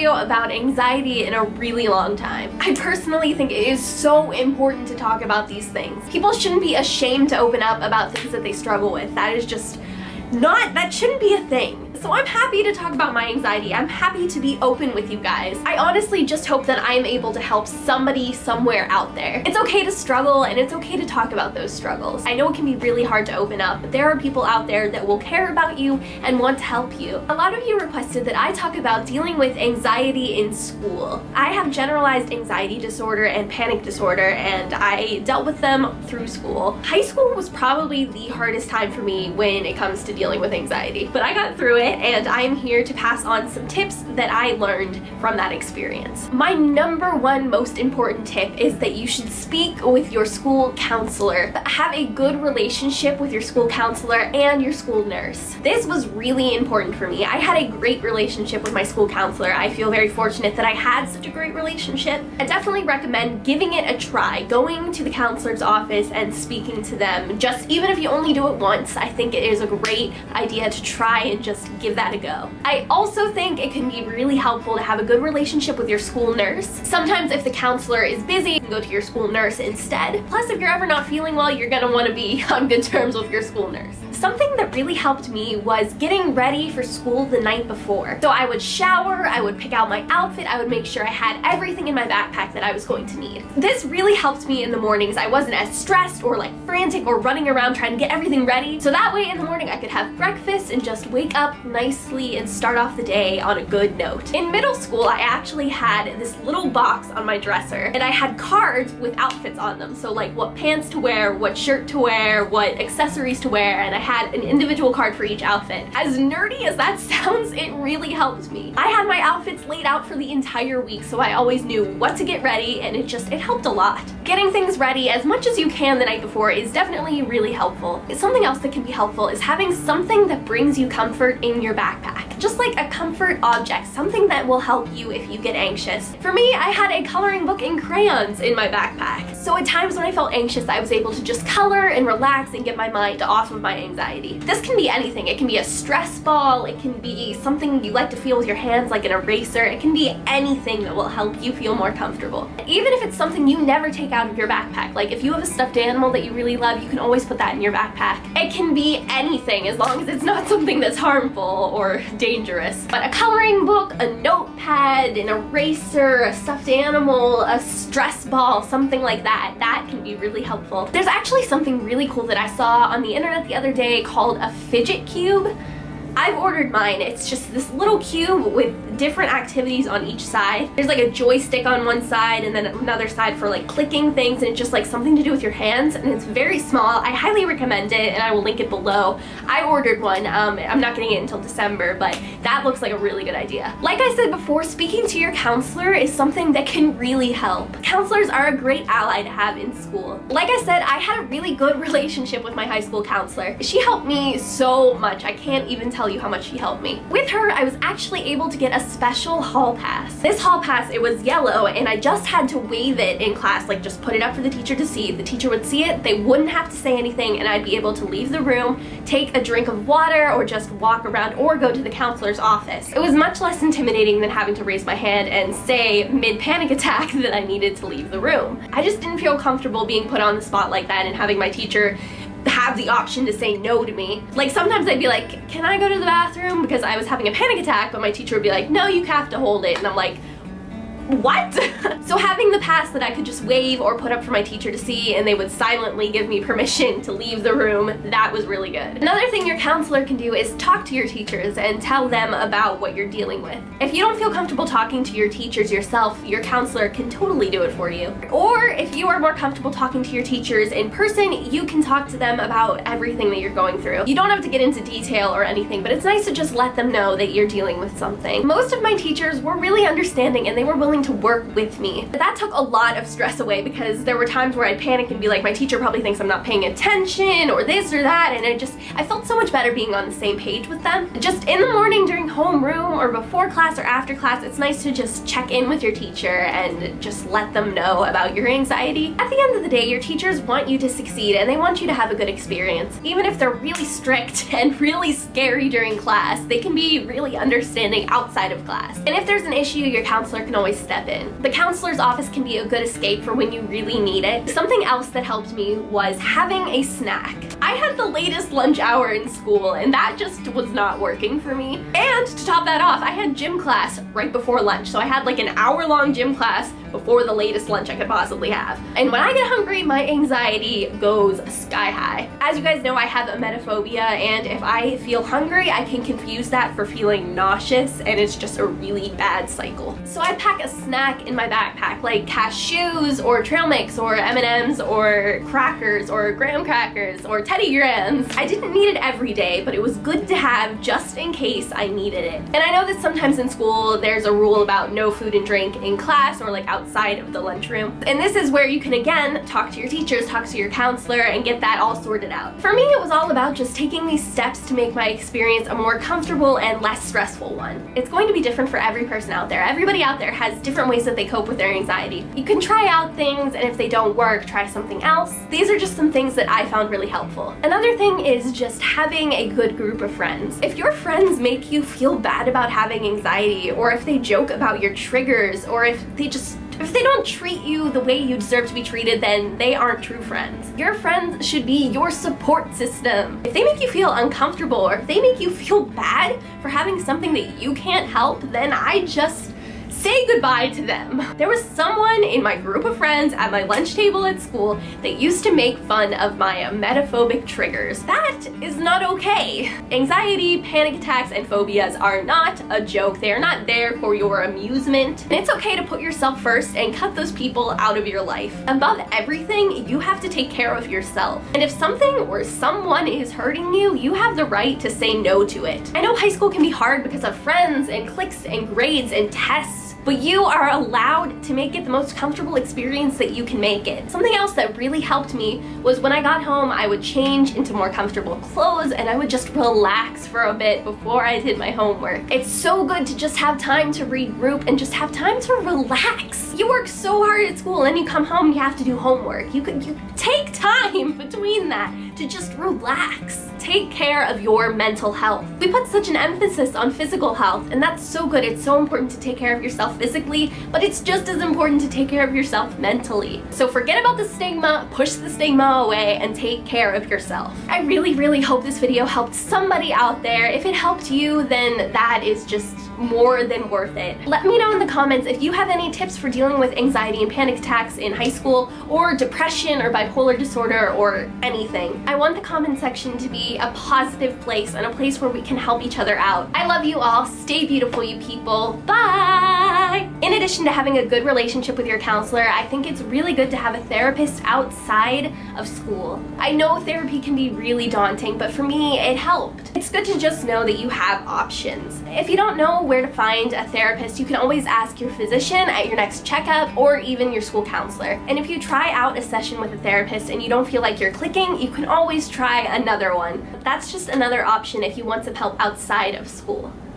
video about anxiety in a really long time. I personally think it is so important to talk about these things. People shouldn't be ashamed to open up about things that they struggle with. That shouldn't be a thing. So I'm happy to talk about my anxiety. I'm happy to be open with you guys. I honestly just hope that I am able to help somebody somewhere out there. It's okay to struggle and it's okay to talk about those struggles. I know it can be really hard to open up, but there are people out there that will care about you and want to help you. A lot of you requested that I talk about dealing with anxiety in school. I have generalized anxiety disorder and panic disorder, and I dealt with them through school. High school was probably the hardest time for me when it comes to dealing with anxiety, but I got through it, and I am here to pass on some tips that I learned from that experience. My number one most important tip is that you should speak with your school counselor. Have a good relationship with your school counselor and your school nurse. This was really important for me. I had a great relationship with my school counselor. I feel very fortunate that I had such a great relationship. I definitely recommend giving it a try, going to the counselor's office and speaking to them. Just even if you only do it once, I think it is a great idea to try and just give that a go. I also think it can be really helpful to have a good relationship with your school nurse. Sometimes if the counselor is busy, you can go to your school nurse instead. Plus, if you're ever not feeling well, you're gonna want to be on good terms with your school nurse. Something that really helped me was getting ready for school the night before. So I would shower, I would pick out my outfit, I would make sure I had everything in my backpack that I was going to need. This really helped me in the mornings. I wasn't as stressed or like frantic or running around trying to get everything ready. So that way in the morning I could have breakfast and just wake up nicely and start off the day on a good note. In middle school, I actually had this little box on my dresser, and I had cards with outfits on them. So like what pants to wear, what shirt to wear, what accessories to wear, and I had an individual card for each outfit. As nerdy as that sounds, it really helped me. I had my outfits laid out for the entire week, so I always knew what to get ready, and it helped a lot. Getting things ready as much as you can the night before is definitely really helpful. Something else that can be helpful is having something that brings you comfort in your backpack. Just like a comfort object, something that will help you if you get anxious. For me, I had a coloring book and crayons in my backpack. So at times when I felt anxious, I was able to just color and relax and get my mind off of my anxiety. This can be anything. It can be a stress ball, it can be something you like to feel with your hands like an eraser, it can be anything that will help you feel more comfortable. Even if it's something you never take out of your backpack, like if you have a stuffed animal that you really love, you can always put that in your backpack. It can be anything as long as it's not something that's harmful or dangerous. But a coloring book, a notepad, an eraser, a stuffed animal, a stress ball, something like that can be really helpful. There's actually something really cool that I saw on the internet the other day called a Fidget Cube. I've ordered mine. It's just this little cube with different activities on each side. There's like a joystick on one side and then another side for like clicking things, and it's just like something to do with your hands, and it's very small. I highly recommend it, and I will link it below. I ordered one. I'm not getting it until December, but that looks like a really good idea. Like I said before, speaking to your counselor is something that can really help. Counselors are a great ally to have in school. Like I said, I had a really good relationship with my high school counselor. She helped me so much. I can't even tell you how much she helped me. With her, I was actually able to get a special hall pass. This hall pass, it was yellow, and I just had to wave it in class, like just put it up for the teacher to see. The teacher would see it, they wouldn't have to say anything, and I'd be able to leave the room, take a drink of water, or just walk around, or go to the counselor's office. It was much less intimidating than having to raise my hand and say mid-panic attack that I needed to leave the room. I just didn't feel comfortable being put on the spot like that and having my teacher have the option to say no to me. Like sometimes I'd be like, can I go to the bathroom? Because I was having a panic attack, but my teacher would be like, no, you have to hold it. And I'm like, what? So having the pass that I could just wave or put up for my teacher to see and they would silently give me permission to leave the room, that was really good. Another thing your counselor can do is talk to your teachers and tell them about what you're dealing with. If you don't feel comfortable talking to your teachers yourself, your counselor can totally do it for you. Or if you are more comfortable talking to your teachers in person, you can talk to them about everything that you're going through. You don't have to get into detail or anything, but it's nice to just let them know that you're dealing with something. Most of my teachers were really understanding, and they were willing willing to work with me. That took a lot of stress away because there were times where I'd panic and be like, my teacher probably thinks I'm not paying attention or this or that, and I felt so much better being on the same page with them. Just in the morning during homeroom or before class or after class, it's nice to just check in with your teacher and just let them know about your anxiety. At the end of the day, your teachers want you to succeed and they want you to have a good experience. Even if they're really strict and really scary during class, they can be really understanding outside of class. And if there's an issue, your counselor can always step in. The counselor's office can be a good escape for when you really need it. Something else that helped me was having a snack. I had the latest lunch hour in school and that just was not working for me. And to top that off, I had gym class right before lunch. So I had like an hour-long gym class before the latest lunch I could possibly have. And when I get hungry, my anxiety goes sky high. As you guys know, I have emetophobia, and if I feel hungry, I can confuse that for feeling nauseous, and it's just a really bad cycle. So I pack a snack in my backpack, like cashews, or trail mix, or M&Ms, or crackers, or graham crackers, or Teddy Grahams. I didn't need it every day, but it was good to have just in case I needed it. And I know that sometimes in school, there's a rule about no food and drink in class, or like outside of the lunchroom. And this is where you can again talk to your teachers, talk to your counselor, and get that all sorted out. For me, it was all about just taking these steps to make my experience a more comfortable and less stressful one. It's going to be different for every person out there. Everybody out there has different ways that they cope with their anxiety. You can try out things, and if they don't work, try something else. These are just some things that I found really helpful. Another thing is just having a good group of friends. If your friends make you feel bad about having anxiety, or if they joke about your triggers, or if they don't treat you the way you deserve to be treated, then they aren't true friends. Your friends should be your support system. If they make you feel uncomfortable, or if they make you feel bad for having something that you can't help, then I just say goodbye to them. There was someone in my group of friends at my lunch table at school that used to make fun of my emetophobic triggers. That is not okay. Anxiety, panic attacks, and phobias are not a joke. They are not there for your amusement. And it's okay to put yourself first and cut those people out of your life. Above everything, you have to take care of yourself. And if something or someone is hurting you, you have the right to say no to it. I know high school can be hard because of friends and cliques and grades and tests, but you are allowed to make it the most comfortable experience that you can make it. Something else that really helped me was when I got home, I would change into more comfortable clothes and I would just relax for a bit before I did my homework. It's so good to just have time to regroup and just have time to relax. You work so hard at school and you come home and you have to do homework. You take time between that to just relax. Take care of your mental health. We put such an emphasis on physical health, and that's so good. It's so important to take care of yourself physically, but it's just as important to take care of yourself mentally. So forget about the stigma, push the stigma away, and take care of yourself. I really, really hope this video helped somebody out there. If it helped you, then that is just more than worth it. Let me know in the comments if you have any tips for dealing with anxiety and panic attacks in high school, or depression or bipolar disorder, or anything. I want the comment section to be a positive place and a place where we can help each other out. I love you all. Stay beautiful, you people. Bye! In addition to having a good relationship with your counselor, I think it's really good to have a therapist outside of school. I know therapy can be really daunting, but for me, it helped. It's good to just know that you have options. If you don't know where to find a therapist, you can always ask your physician at your next checkup, or even your school counselor. And if you try out a session with a therapist and you don't feel like you're clicking, you can always try another one. That's just another option if you want some help outside of school.